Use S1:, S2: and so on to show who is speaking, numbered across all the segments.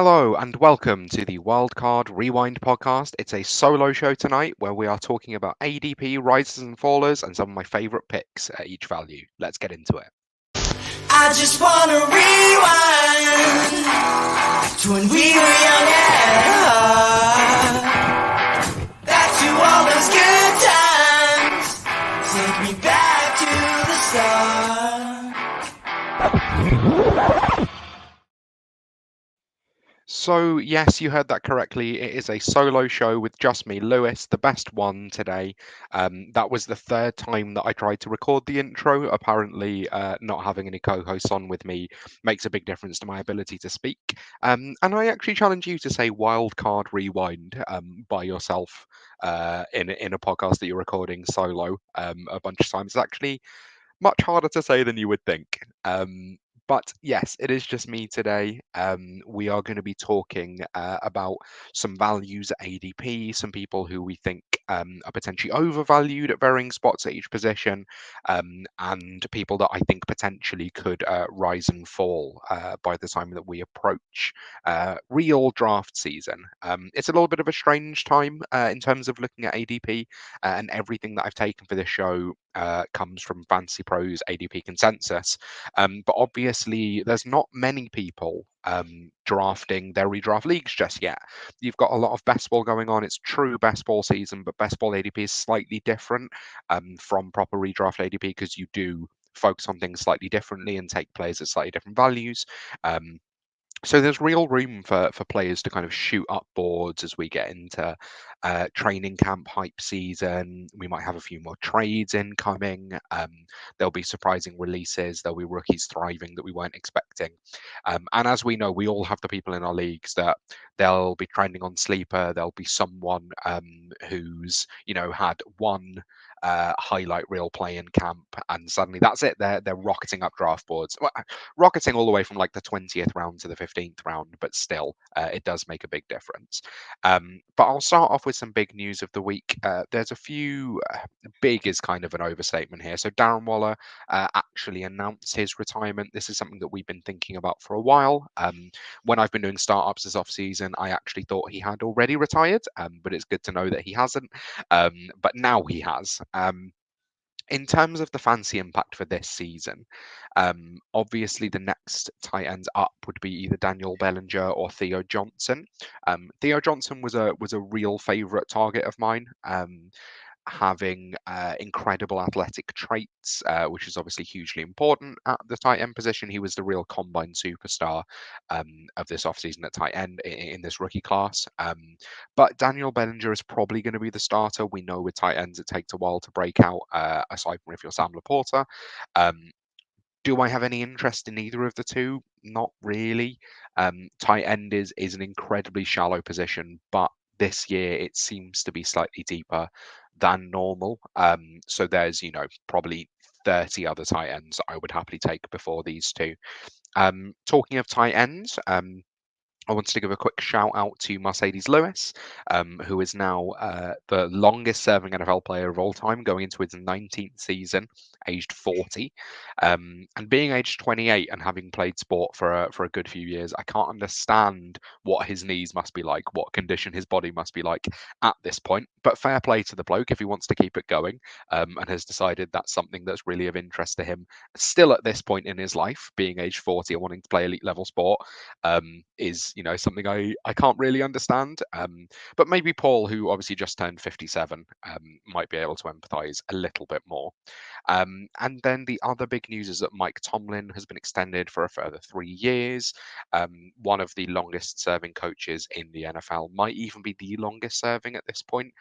S1: Hello and welcome to the Wildcard Rewind podcast. It's a solo show tonight where we are talking about ADP, rises and fallers, and some of my favourite picks at each value. Let's get into it.
S2: I just wanna rewind to when we were young at heart. Back to all those good times. Take me back to the start.
S1: So, yes, you heard that correctly. It is a solo show with just me, Lewis, the best one today. That was the third time that I tried to record the intro. Apparently, not having any co hosts on with me makes a big difference to my ability to speak. And I actually challenge you to say Wildcard Rewind by yourself in a podcast that you're recording solo a bunch of times. It's actually much harder to say than you would think. But yes, it is just me today. We are going to be talking about some values at ADP, some people who we think are potentially overvalued at varying spots at each position, and people that I think potentially could rise and fall by the time that we approach real draft season. It's a little bit of a strange time in terms of looking at ADP, and everything that I've taken for this show comes from Fantasy Pros ADP consensus. But obviously, there's not many people drafting their redraft leagues just yet. You've got a lot of best ball going on. It's true best ball season, but best ball ADP is slightly different from proper redraft ADP because you do focus on things slightly differently and take players at slightly different values. So there's real room for players to kind of shoot up boards as we get into training camp hype season. We might have a few more trades incoming. There'll be surprising releases. There'll be rookies thriving that we weren't expecting. And as we know, we all have the people in our leagues that they'll be trending on sleeper. There'll be someone who's had one highlight reel play in camp, and suddenly that's it. They're rocketing up draft boards. Well, rocketing all the way from like the 20th round to the 15th round, but still, it does make a big difference. But I'll start off with some big news of the week. There's a few big is kind of an overstatement here. So Darren Waller actually announced his retirement. This is something that we've been thinking about for a while. When I've been doing startups this off season, I actually thought he had already retired, but it's good to know that he hasn't. But now he has. In terms of the fancy impact for this season, obviously the next tight ends up would be either Daniel Bellinger or Theo Johnson. Theo Johnson was a real favourite target of mine. Having incredible athletic traits, which is obviously hugely important at the tight end position. He was the real combine superstar of this offseason at tight end in this rookie class. But Daniel Bellinger is probably going to be the starter. We know with tight ends it takes a while to break out, aside from if you're Sam Laporta. Do I have any interest in either of the two? Not really. Tight end is an incredibly shallow position, but this year it seems to be slightly deeper than normal. So there's, probably 30 other tight ends I would happily take before these two. Talking of tight ends, I wanted to give a quick shout out to Mercedes Lewis, who is now the longest serving NFL player of all time, going into his 19th season, aged 40. And being aged 28 and having played sport for a good few years, I can't understand what his knees must be like, what condition his body must be like at this point. But fair play to the bloke if he wants to keep it going and has decided that's something that's really of interest to him still at this point in his life, being aged 40 and wanting to play elite level sport. Is something I can't really understand. But maybe Paul, who obviously just turned 57, might be able to empathise a little bit more. And then the other big news is that Mike Tomlin has been extended for a further 3 years. One of the longest serving coaches in the NFL, might even be the longest serving at this point,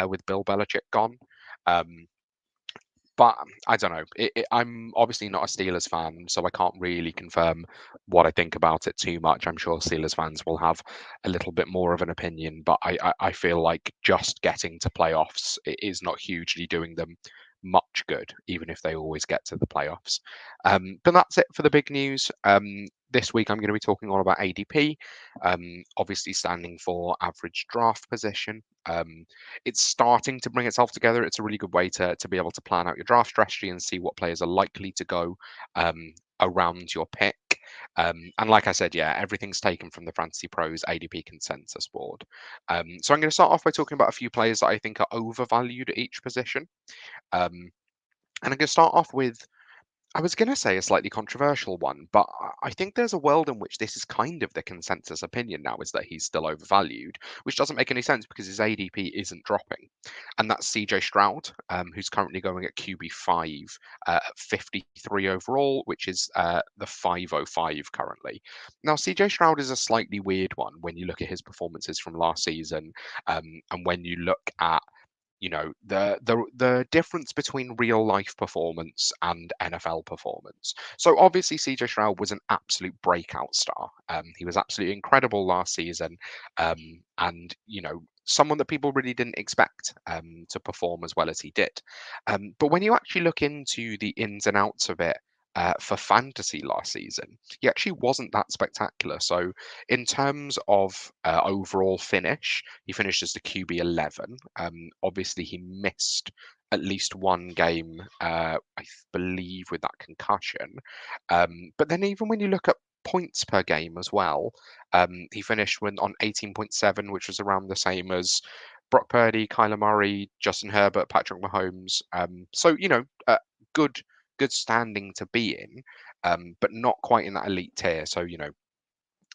S1: with Bill Belichick gone. But I don't know. I'm obviously not a Steelers fan, so I can't really confirm what I think about it too much. I'm sure Steelers fans will have a little bit more of an opinion, but I feel like just getting to playoffs is not hugely doing them much good, even if they always get to the playoffs. But that's it for the big news. This week, I'm going to be talking all about ADP, obviously standing for average draft position. It's starting to bring itself together. It's a really good way to be able to plan out your draft strategy and see what players are likely to go around your pick. And like I said, yeah, everything's taken from the Fantasy Pros ADP consensus board. So I'm going to start off by talking about a few players that I think are overvalued at each position. And I'm going to start off with, I was going to say a slightly controversial one, but I think there's a world in which this is kind of the consensus opinion now, is that he's still overvalued, which doesn't make any sense because his ADP isn't dropping. And that's CJ Stroud, who's currently going at QB5 at 53 overall, which is the 505 currently. Now, CJ Stroud is a slightly weird one when you look at his performances from last season, and when you look at the difference between real life performance and NFL performance. So obviously CJ Stroud was an absolute breakout star. He was absolutely incredible last season, and someone that people really didn't expect to perform as well as he did. But when you actually look into the ins and outs of it. For fantasy last season, he actually wasn't that spectacular. So, in terms of overall finish, he finished as the QB 11. Obviously, he missed at least one game, I believe, with that concussion. But then, even when you look at points per game as well, he finished on 18.7, which was around the same as Brock Purdy, Kyler Murray, Justin Herbert, Patrick Mahomes. So, good good standing to be in, but not quite in that elite tier. So,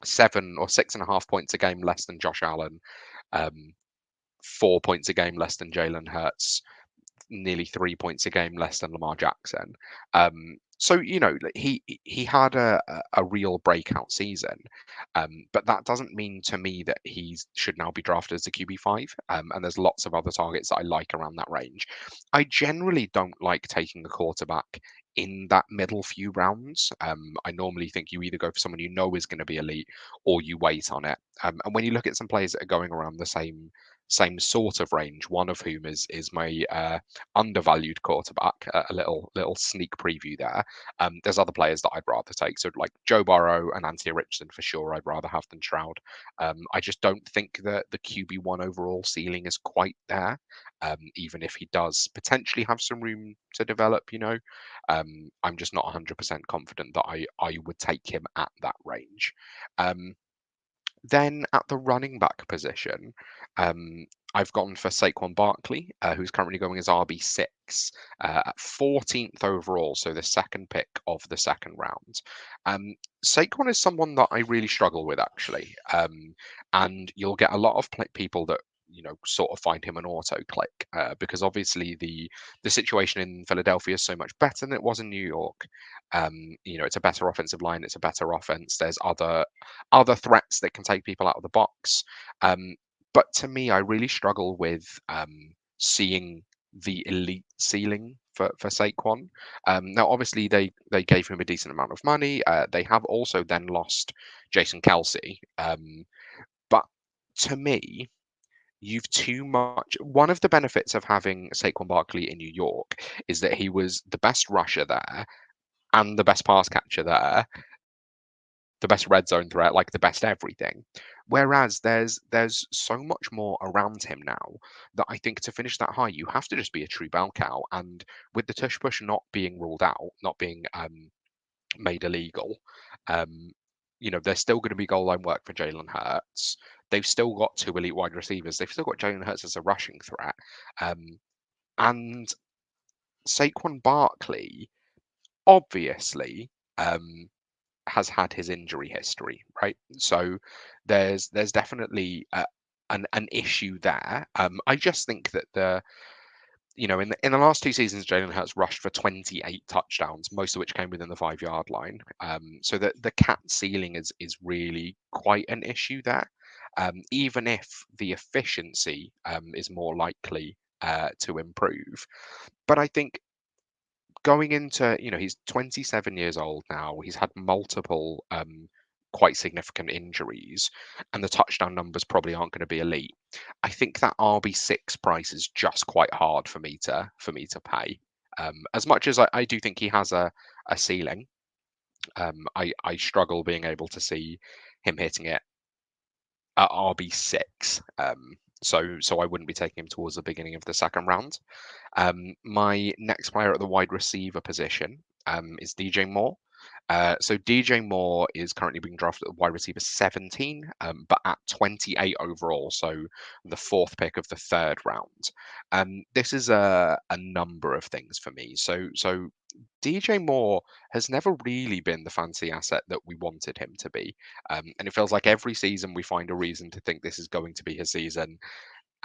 S1: 7 or 6.5 points a game less than Josh Allen, 4 points a game less than Jalen Hurts, nearly 3 points a game less than Lamar Jackson. So he had a real breakout season, but that doesn't mean to me that he should now be drafted as a QB5. And there's lots of other targets that I like around that range. I generally don't like taking a quarterback in that middle few rounds. I normally think you either go for someone you know is going to be elite, or you wait on it. And when you look at some players that are going around the same sort of range, one of whom is my undervalued quarterback. A little sneak preview there. There's other players that I'd rather take. So like Joe Burrow and Anthony Richardson for sure, I'd rather have than Stroud. I just don't think that the QB1 overall ceiling is quite there. Even if he does potentially have some room to develop, I'm just not 100% confident that I would take him at that range. Then at the running back position, I've gone for Saquon Barkley, who's currently going as RB6 at 14th overall, so the second pick of the second round. Saquon is someone that I really struggle with, actually, and you'll get a lot of people that sort of find him an auto click because obviously the situation in Philadelphia is so much better than it was in New York. It's a better offensive line, it's a better offense. There's other threats that can take people out of the box. But to me, I really struggle with seeing the elite ceiling for Saquon. Now, obviously, they gave him a decent amount of money. They have also then lost Jason Kelsey. But to me, you've too much. One of the benefits of having Saquon Barkley in New York is that he was the best rusher there and the best pass catcher there, the best red zone threat, like the best everything. Whereas there's so much more around him now that I think to finish that high, you have to just be a true bell cow. And with the tush push not being ruled out, not being made illegal, there's still going to be goal line work for Jalen Hurts. They've still got two elite wide receivers. They've still got Jalen Hurts as a rushing threat. And Saquon Barkley, obviously, has had his injury history, right? So there's definitely an issue there. I just think that in the last two seasons, Jalen Hurts rushed for 28 touchdowns, most of which came within the 5-yard line. So the cat ceiling is really quite an issue there. Even if the efficiency is more likely to improve. But I think going into, he's 27 years old now. He's had multiple quite significant injuries, and the touchdown numbers probably aren't going to be elite. I think that RB6 price is just quite hard for me to pay. As much as I do think he has a ceiling, I struggle being able to see him hitting it at RB6. So I wouldn't be taking him towards the beginning of the second round. My next player at the wide receiver position is DJ Moore. So DJ Moore is currently being drafted at wide receiver 17, but at 28 overall, so the fourth pick of the third round. This is a number of things for me. So DJ Moore has never really been the fancy asset that we wanted him to be. And it feels like every season we find a reason to think this is going to be his season,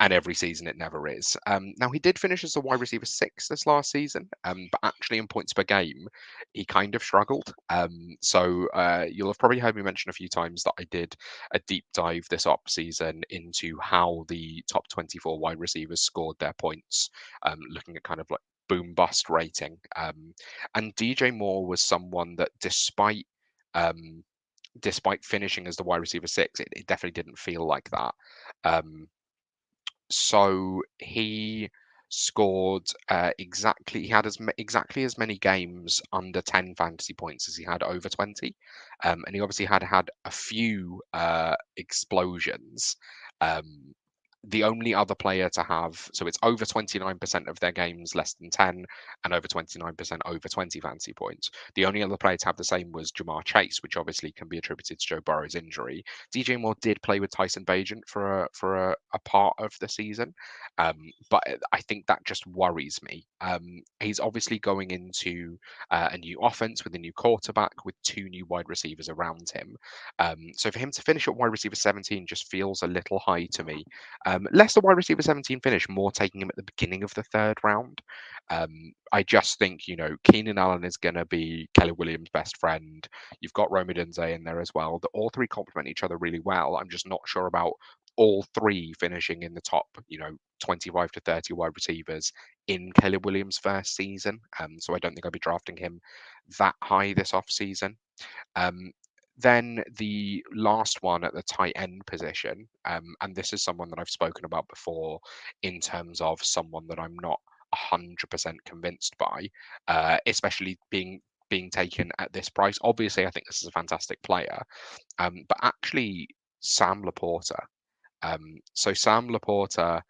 S1: and every season it never is. Now he did finish as a wide receiver 6 this last season, but actually in points per game, he kind of struggled. So you'll have probably heard me mention a few times that I did a deep dive this off season into how the top 24 wide receivers scored their points, looking at kind of like boom bust rating. And DJ Moore was someone that um, despite finishing as the wide receiver 6, it definitely didn't feel like that. Um, so he scored exactly. He had exactly as many games under 10 fantasy points as he had over 20, and he obviously had a few explosions. Um, the only other player to have, so it's over 29% of their games less than 10 and over 29% over 20 fantasy points. The only other player to have the same was Jamar Chase, which obviously can be attributed to Joe Burrow's injury. DJ Moore did play with Tyson Bagent for a part of the season, but I think that just worries me. He's obviously going into a new offense with a new quarterback with two new wide receivers around him. So for him to finish at wide receiver 17 just feels a little high to me. Less the wide receiver 17 finish, more taking him at the beginning of the third round. I just think, Keenan Allen is going to be Kelly Williams' best friend. You've got Rome Odunze in there as well. All three complement each other really well. I'm just not sure about all three finishing in the top, 25 to 30 wide receivers in Caleb Williams' first season. So I don't think I'll be drafting him that high this off season. Um, then the last one at the tight end position, and this is someone that I've spoken about before in terms of someone that I'm not 100% convinced by, especially being taken at this price. Obviously, I think this is a fantastic player, but actually, Sam Laporta. So Sam Laporta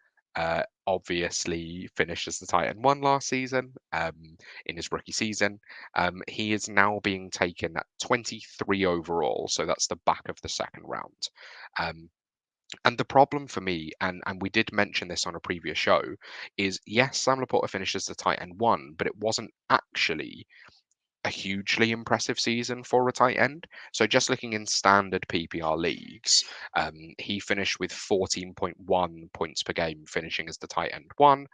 S1: obviously finished as the tight end one last season in his rookie season. He is now being taken at 23 overall, so that's the back of the second round. Um, and the problem for me, and we did mention this on a previous show, is yes, Sam Laporta finished as the tight end one, but it wasn't actually a hugely impressive season for a tight end. So just looking in standard PPR leagues, he finished with 14.1 points per game, finishing as the tight end one,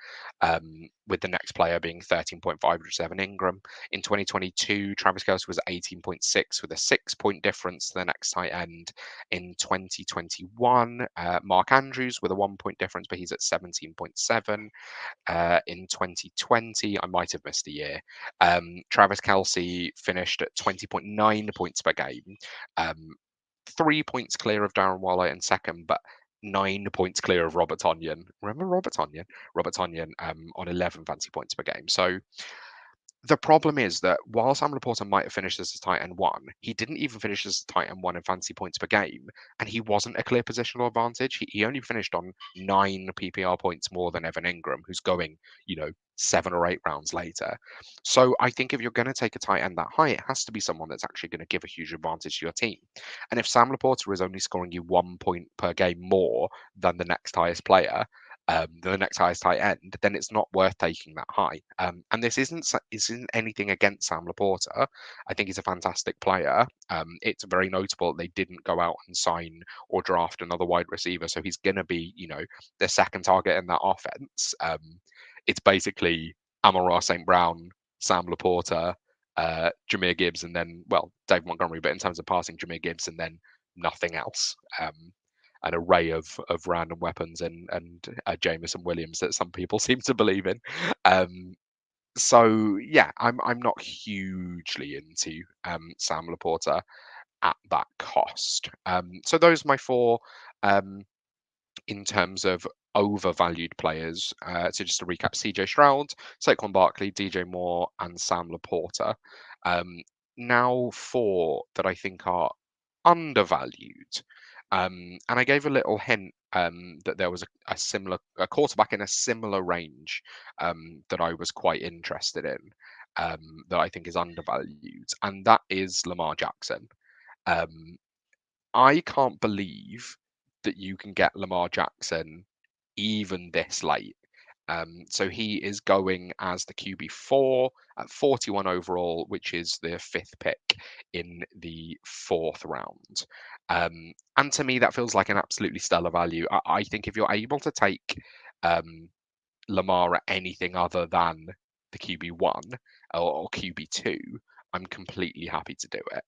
S1: with the next player being 13.5, which is Evan Ingram. In 2022, Travis Kelce was 18.6 with a 6-point difference to the next tight end. In 2021, Mark Andrews with a 1-point difference, but he's at 17.7. In 2020, I might have missed a year. Travis Kelce finished at 20.9 points per game, 3 points clear of Darren Waller in second, but 9 points clear of Robert Tonyan. Remember Robert Tonyan? Robert Tonyan on 11 fantasy points per game. So the problem is that while Sam Laporta might have finished as a tight end one, he didn't even finish as a tight end one in fantasy points per game, and he wasn't a clear positional advantage. He only finished on 9 PPR points more than Evan Ingram, who's going, 7 or 8 rounds later. So I think if you're going to take a tight end that high, it has to be someone that's actually going to give a huge advantage to your team. And if Sam Laporta is only scoring you 1 point per game more than the next highest player, the next highest tight end, then it's not worth taking that high. And this isn't anything against Sam Laporta. I think he's a fantastic player. It's very notable that they didn't go out and sign or draft another wide receiver, so he's going to be, their second target in that offense. It's basically Amon-Ra St. Brown, Sam Laporta, Jahmyr Gibbs, and then, well, Dave Montgomery, but in terms of passing, Jahmyr Gibbs, and then nothing else. An array of random weapons and Jameson Williams that some people seem to believe in. So yeah, I'm not hugely into Sam Laporta at that cost. So those are my four in terms of overvalued players. So just to recap: CJ Stroud, Saquon Barkley, DJ Moore, and Sam Laporta. Um, Now four that I think are undervalued. And I gave a little hint that there was a quarterback in a similar range that I was quite interested in. that I think is undervalued, and that is Lamar Jackson. Um, I can't believe that you can get Lamar Jackson even this late. So he is going as the QB4 at 41 overall, which is the fifth pick in the fourth round. And to me, that feels like an absolutely stellar value. I think if you're able to take um, Lamar at anything other than the QB1 or QB2, I'm completely happy to do it.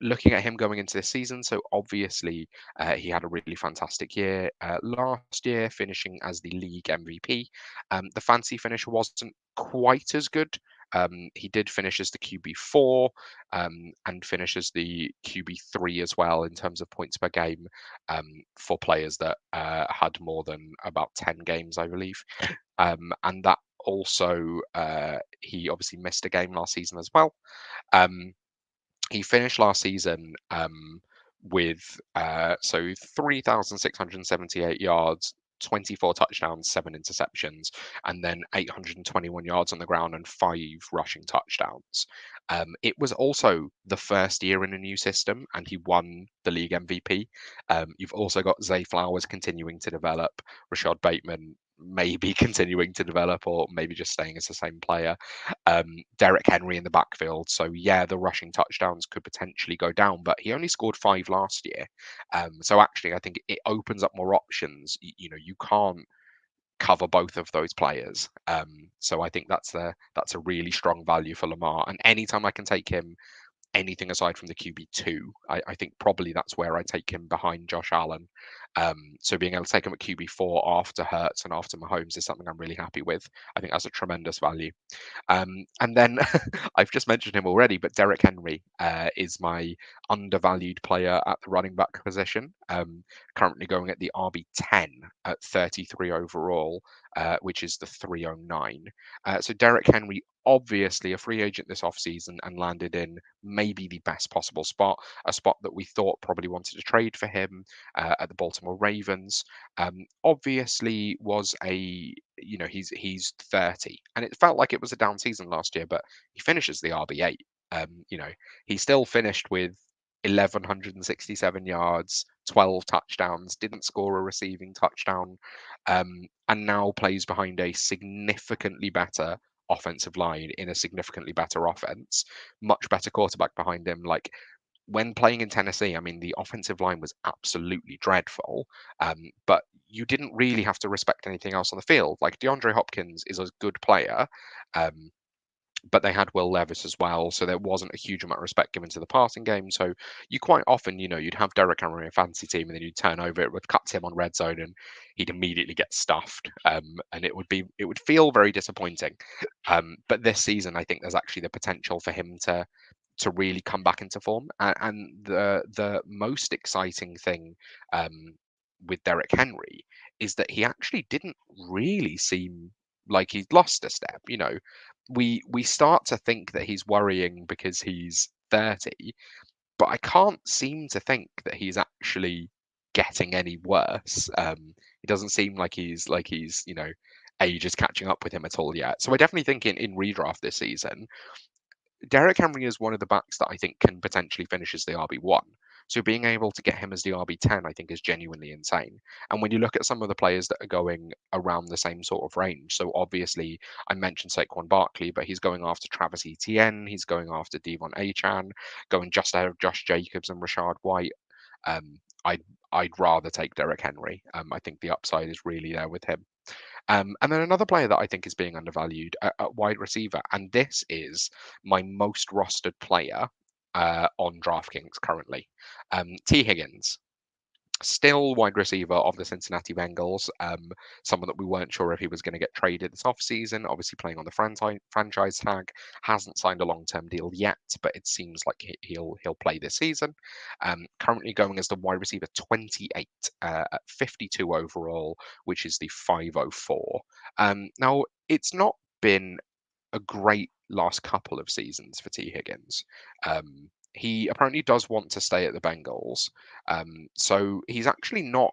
S1: Looking at him going into this season, so obviously he had a really fantastic year last year, finishing as the league MVP. The fancy finish wasn't quite as good. He did finish as the QB4 and finish as the QB3 as well in terms of points per game for players that had more than about 10 games, I believe. And that also, he obviously missed a game last season as well. Um, he finished last season with 3,678 yards, 24 touchdowns, 7 interceptions, and then 821 yards on the ground and 5 rushing touchdowns. It was also the first year in a new system, and he won the league MVP. You've also got Zay Flowers continuing to develop, Rashad Bateman maybe continuing to develop, or maybe just staying as the same player. Derek Henry in the backfield. So yeah, the rushing touchdowns could potentially go down, but he only scored 5 last year. So actually, I think it opens up more options. You can't cover both of those players. So I think that's a really strong value for Lamar. And anytime I can take him anything aside from the QB2, I think probably that's where I take him behind Josh Allen. So being able to take him at QB4 after Hurts and after Mahomes is something I'm really happy with. I think that's a tremendous value. And then I've just mentioned him already, but Derek Henry is my undervalued player at the running back position, currently going at the RB10 at 33 overall, which is the 309. So Derek Henry, obviously a free agent this offseason and landed in maybe the best possible spot, a spot that we thought probably wanted to trade for him at the Baltimore Ravens. Obviously was a he's 30, and it felt like it was a down season last year, but he finishes the RB8. He still finished with 1,167 yards, 12 touchdowns, didn't score a receiving touchdown, and now plays behind a significantly better offensive line in a significantly better offense, much better quarterback behind him. Like when playing in Tennessee, I mean, the offensive line was absolutely dreadful, but you didn't really have to respect anything else on the field. Like DeAndre Hopkins is a good player, um, but they had Will Levis as well, so there wasn't a huge amount of respect given to the passing game. So you quite often, you'd have Derek Henry in a fantasy team, and then you'd turn over, it would cut him on red zone, and he'd immediately get stuffed, and it would feel very disappointing. But this season, I think there's actually the potential for him to really come back into form. And the most exciting thing with Derek Henry is that he actually didn't really seem like he'd lost a step. We start to think that he's worrying because he's 30, but I can't seem to think that he's actually getting any worse. It doesn't seem like he's age is catching up with him at all yet. So I definitely think in redraft this season, Derek Henry is one of the backs that I think can potentially finish as the RB1. So being able to get him as the RB10, I think, is genuinely insane. And when you look at some of the players that are going around the same sort of range, so obviously I mentioned Saquon Barkley, but he's going after Travis Etienne, he's going after Devon Achan, going just ahead of Josh Jacobs and Rashad White. Um, I'd rather take Derek Henry. I think the upside is really there with him. And then another player that I think is being undervalued at wide receiver, and this is my most rostered player on DraftKings currently, T. Higgins. Still wide receiver of the Cincinnati Bengals. Someone that we weren't sure if he was going to get traded this offseason. Obviously, playing on the franchise tag, hasn't signed a long-term deal yet, but it seems like he'll play this season. Currently going as the wide receiver 28 at 52 overall, which is the 504. Now, it's not been a great last couple of seasons for T. Higgins. He apparently does want to stay at the Bengals. So he's actually not.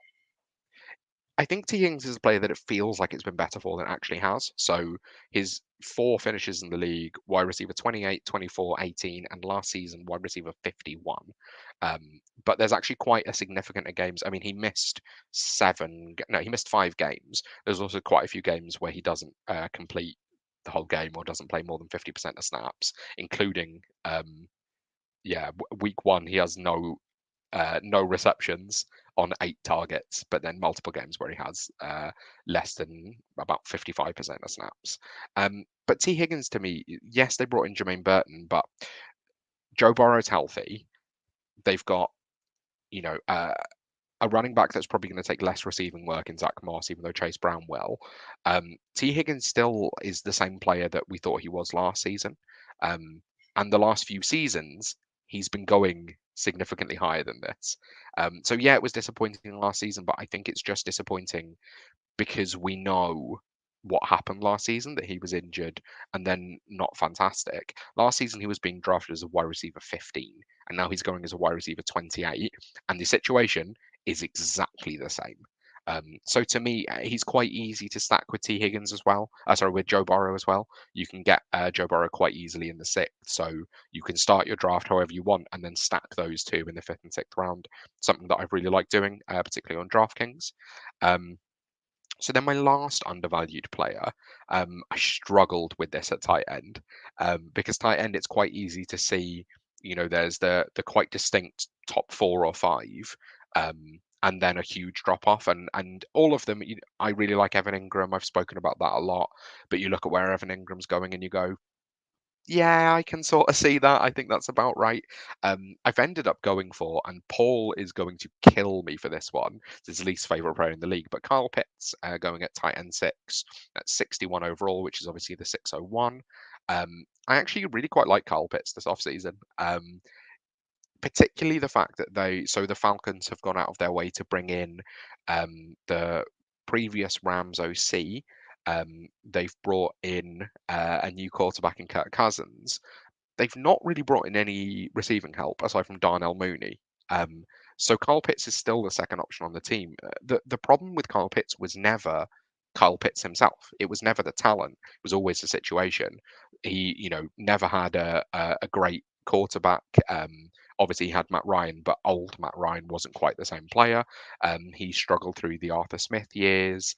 S1: I think T Higgins is a player that it feels like it's been better for than it actually has. So his 4 finishes in the league, wide receiver 28, 24, 18, and last season wide receiver 51. But there's actually quite a significant of games. I mean, he missed he missed 5 games. There's also quite a few games where he doesn't complete the whole game or doesn't play more than 50% of snaps, including week one he has no receptions on 8 targets, but then multiple games where he has less than about 55% of snaps. But T Higgins, to me, yes, they brought in Jermaine Burton, but Joe Burrow's healthy. They've got, you know, a running back that's probably going to take less receiving work in Zach Moss, even though Chase Brown will. T Higgins still is the same player that we thought he was last season. And the last few seasons, he's been going significantly higher than this. So yeah, it was disappointing last season, but I think it's just disappointing because we know what happened last season, that he was injured and then not fantastic. Last season, he was being drafted as a wide receiver 15, and now he's going as a wide receiver 28, and the situation is exactly the same. So to me, he's quite easy to stack with T Higgins as well. Sorry, with Joe Burrow as well. You can get Joe Burrow quite easily in the 6th, so you can start your draft however you want and then stack those two in the 5th and 6th round. Something that I've really liked doing, particularly on DraftKings. So then my last undervalued player, I struggled with this at tight end, because tight end it's quite easy to see. There's the quite distinct top 4 or 5, and then a huge drop off, and all of them. I really like Evan Ingram. I've spoken about that a lot, but you look at where Evan Ingram's going, and you go, yeah, I can sort of see that. I think that's about right. I've ended up going for, and Paul is going to kill me for this one. It's his least favorite player in the league, but Kyle Pitts going at tight end 6 at 61 overall, which is obviously the 601. I actually really quite like Kyle Pitts this offseason. Particularly the fact that the Falcons have gone out of their way to bring in the previous Rams OC. They've brought in a new quarterback in Kirk Cousins. They've not really brought in any receiving help aside from Darnell Mooney. Um, so Kyle Pitts is still the second option on the team. The problem with Kyle Pitts was never Kyle Pitts himself. It was never the talent. It was always the situation. He, never had a great quarterback. Obviously, he had Matt Ryan, but old Matt Ryan wasn't quite the same player. He struggled through the Arthur Smith years.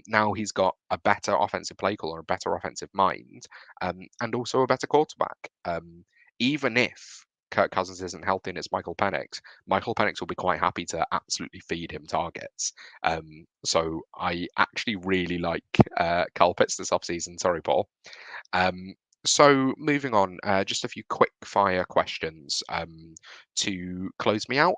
S1: Now he's got a better offensive play caller, a better offensive mind, and also a better quarterback. Even if Kirk Cousins isn't healthy and it's Michael Penix will be quite happy to absolutely feed him targets. So I actually really like Kyle Pitts this offseason. Sorry, Paul. Um, so moving on, just a few quick fire questions to close me out.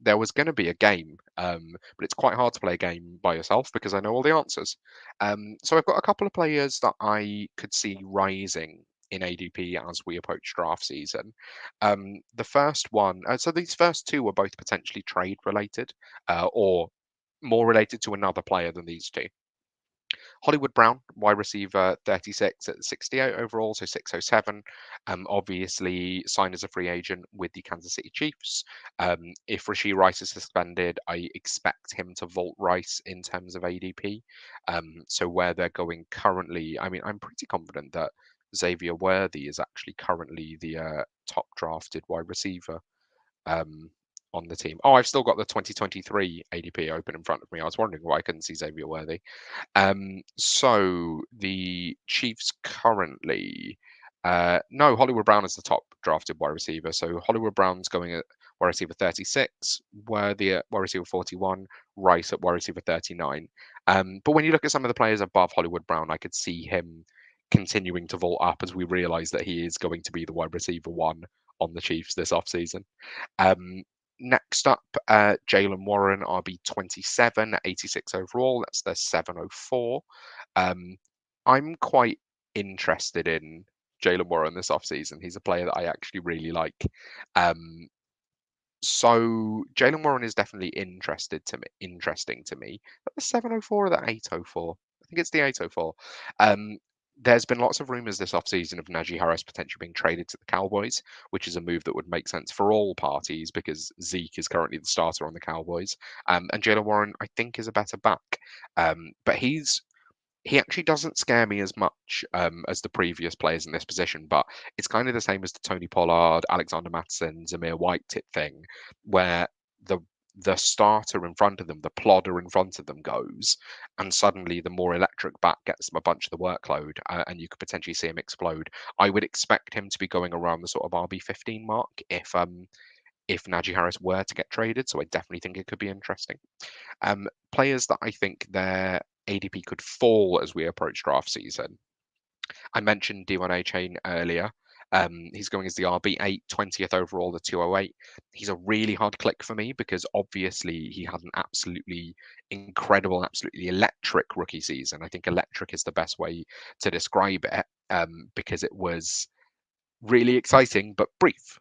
S1: There was going to be a game, but it's quite hard to play a game by yourself because I know all the answers. So I've got a couple of players that I could see rising in ADP as we approach draft season. The first one, so these first two were both potentially trade related, or more related to another player than these two. Hollywood Brown, wide receiver 36 at 68 overall, so 607. Obviously signed as a free agent with the Kansas City Chiefs. If Rashee Rice is suspended, I expect him to vault Rice in terms of ADP. So where they're going currently, I mean, I'm pretty confident that Xavier Worthy is actually currently the top drafted wide receiver. On the team. Oh, I've still got the 2023 ADP open in front of me. I was wondering why I couldn't see Xavier Worthy. So the Chiefs currently, no, Hollywood Brown is the top drafted wide receiver. So Hollywood Brown's going at wide receiver 36, Worthy at wide receiver 41, Rice at wide receiver 39. But when you look at some of the players above Hollywood Brown, I could see him continuing to vault up as we realize that he is going to be the wide receiver 1 on the Chiefs this offseason. Next up, Jalen Warren, RB27 at 86 overall. That's their 704. I'm quite interested in Jalen Warren this offseason. He's a player that I actually really like. So Jalen Warren is definitely interesting to me. But the 704 or the 804? I think it's the 804. there's been lots of rumours this offseason of Najee Harris potentially being traded to the Cowboys, which is a move that would make sense for all parties because Zeke is currently the starter on the Cowboys. And Jaylen Warren, I think, is a better back. But he actually doesn't scare me as much as the previous players in this position, but it's kind of the same as the Tony Pollard, Alexander Mattison, Zamir White tip thing, where the the starter in front of them, the plodder in front of them goes, and suddenly the more electric back gets them a bunch of the workload, and you could potentially see him explode. I would expect him to be going around the sort of RB15 mark if Najee Harris were to get traded. So I definitely think it could be interesting. Players that I think their ADP could fall as we approach draft season. I mentioned D1A Chain earlier. He's going as the RB8, 20th overall, the 208. He's a really hard click for me because obviously he had an absolutely incredible, absolutely electric rookie season. I think electric is the best way to describe it because it was really exciting but brief.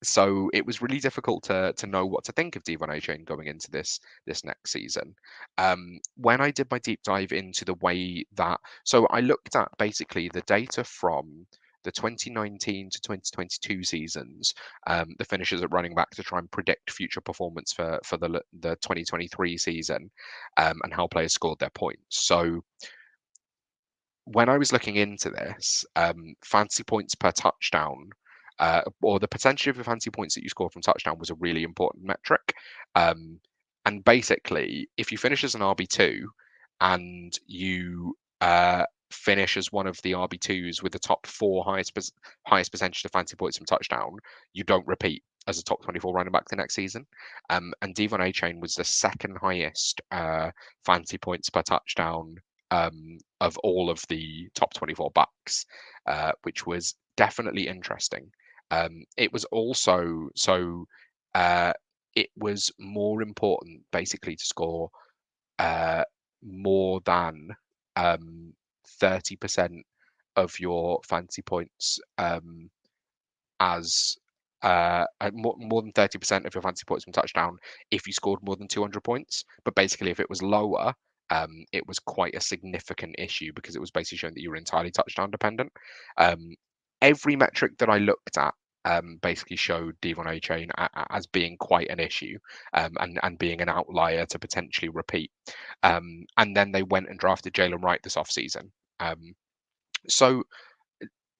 S1: So it was really difficult to know what to think of Devon Chain going into this next season. When I did my deep dive into the way that, so I looked at basically the data from the 2019 to 2022 seasons, the finishes at running back to try and predict future performance for the 2023 season, and how players scored their points. So when I was looking into this, fantasy points per touchdown, or the percentage of your fantasy points that you scored from touchdown was a really important metric. And basically, if you finish as an RB2 and you finish as one of the RB2s with the top four highest percentage of fantasy points from touchdown, you don't repeat as a top 24 running back the next season. And Devon Chain was the second highest fantasy points per touchdown of all of the top 24 backs, which was definitely interesting. It was also it was more important basically to score more than 30% of your fantasy points as more than 30% of your fantasy points from touchdown if you scored more than 200 points. But basically, if it was lower, it was quite a significant issue because it was basically showing that you were entirely touchdown dependent. Every metric that I looked at basically showed Devon Chain as being quite an issue, and being an outlier to potentially repeat. And then they went and drafted Jalen Wright this offseason. So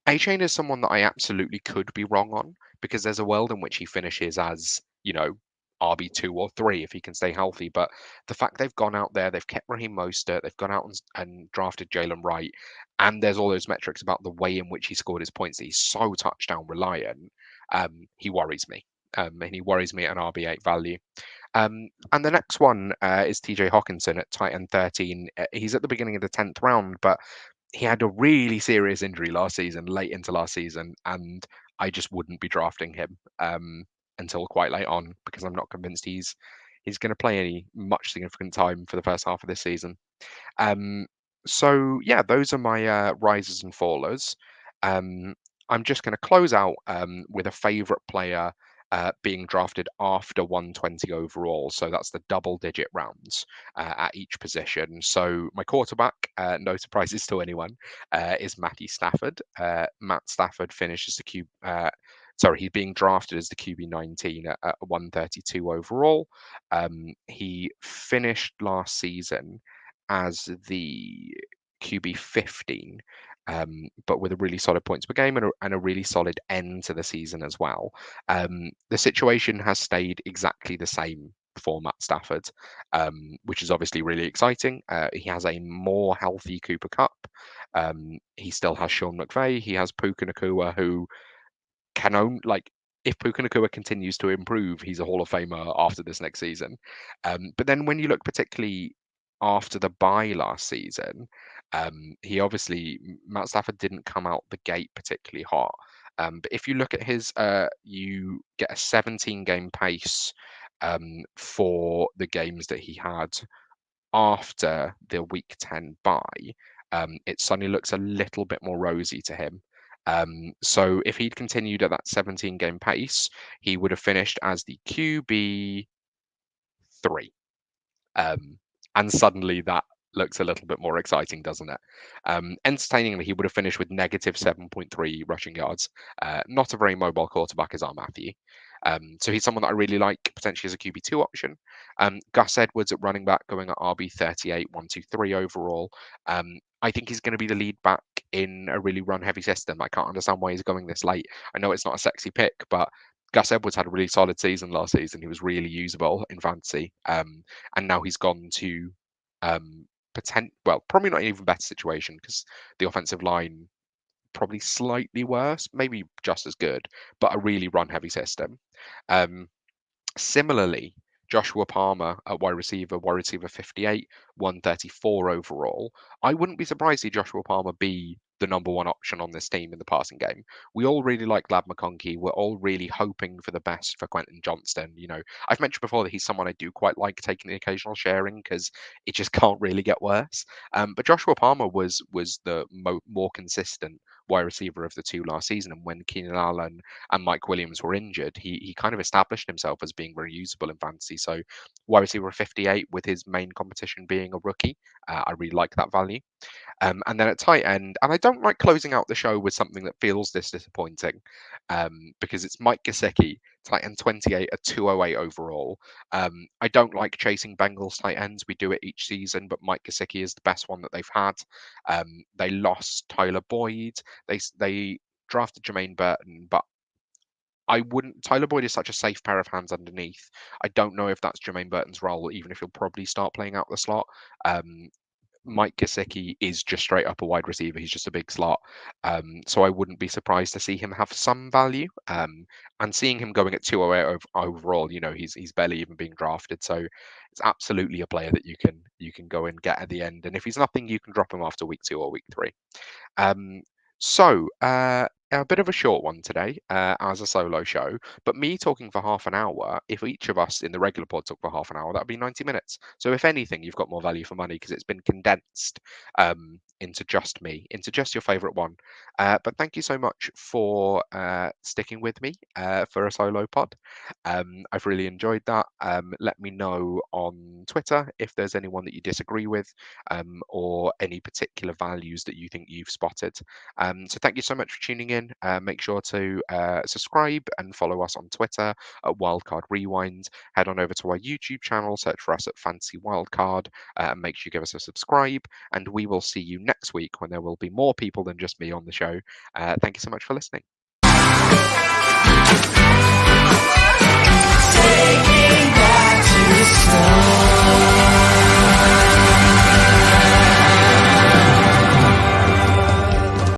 S1: A-Chain is someone that I absolutely could be wrong on because there's a world in which he finishes as, RB2 or 3 if he can stay healthy. But the fact they've gone out there, they've kept Raheem Mostert, they've gone out and drafted Jalen Wright, and there's all those metrics about the way in which he scored his points, that he's so touchdown reliant, he worries me. And he worries me at an RB8 value. And the next one is TJ Hawkinson at tight end 13. He's at the beginning of the 10th round, but he had a really serious injury last season, late into last season, and I just wouldn't be drafting him until quite late on because I'm not convinced he's going to play any much significant time for the first half of this season. So yeah, those are my risers and fallers. I'm just going to close out with a favourite player being drafted after 120 overall. So that's the double-digit rounds at each position. So my quarterback, no surprises to anyone, is Matthew Stafford. Matt Stafford finishes the Q. He's being drafted as the QB19 at 132 overall. He finished last season as the QB15, but with a really solid points per game and a really solid end to the season as well. The situation has stayed exactly the same for Matt Stafford, which is obviously really exciting. He has a more healthy Cooper Kupp. He still has Sean McVay. He has Puka Nacua, who can own if Puka Nacua continues to improve, he's a Hall of Famer after this next season. But then when you look particularly after the bye last season, Matt Stafford didn't come out the gate particularly hot. But if you look at his, you get a 17 game pace for the games that he had after the week 10 bye. It suddenly looks a little bit more rosy to him. So if he'd continued at that 17 game pace, he would have finished as the QB3. And suddenly that looks a little bit more exciting, doesn't it? Entertainingly, he would have finished with negative 7.3 rushing yards. Not a very mobile quarterback is our Matthew. So he's someone that I really like potentially as a QB2 option. Gus Edwards at running back going at RB 38, 123 overall. I think he's going to be the lead back in a really run heavy system. I can't understand why he's going this late. I know it's not a sexy pick, but Gus Edwards had a really solid season last season. He was really usable in fantasy. And now he's gone to well, probably not an even better situation because the offensive line probably slightly worse, maybe just as good, but a really run heavy system. Um, Similarly, Joshua Palmer at wide receiver 58, 134 overall. I wouldn't be surprised to see Joshua Palmer be the number one option on this team in the passing game. We all really like Lab McConkey. We're all really hoping for the best for Quentin Johnston. I've mentioned before that he's someone I do quite like taking the occasional sharing because it just can't really get worse. But Joshua Palmer was the more consistent wide receiver of the two last season. And when Keenan Allen and Mike Williams were injured, he kind of established himself as being very usable in fantasy. So wide receiver 58 with his main competition being a rookie, I really like that value. And then at tight end, and I don't like closing out the show with something that feels this disappointing, because it's Mike Gesicki, tight end 28 at 208 overall. I don't like chasing Bengals tight ends. We do it each season, but Mike Gesicki is the best one that they've had. They lost Tyler Boyd. They drafted Jermaine Burton, but I wouldn't. Tyler Boyd is such a safe pair of hands underneath. I don't know if that's Jermaine Burton's role, even if he'll probably start playing out the slot. Um, Mike Gesicki is just straight up a wide receiver. He's just a big slot. So I wouldn't be surprised to see him have some value. And seeing him going at 208 overall, he's barely even being drafted. So it's absolutely a player that you can go and get at the end. And if he's nothing, you can drop him after week 2 or week 3. Um, so a bit of a short one today as a solo show, but me talking for half an hour, if each of us in the regular pod took for half an hour, that'd be 90 minutes. So if anything, you've got more value for money because it's been condensed into just me, into just your favorite one. But thank you so much for sticking with me for a solo pod. I've really enjoyed that. Let me know on Twitter if there's anyone that you disagree with or any particular values that you think you've spotted. So thank you so much for tuning in. Make sure to subscribe and follow us on Twitter at Wildcard Rewind. Head on over to our YouTube channel, search for us at Fantasy Wildcard, and make sure you give us a subscribe. And we will see you next week when there will be more people than just me on the show. Thank you so much for listening.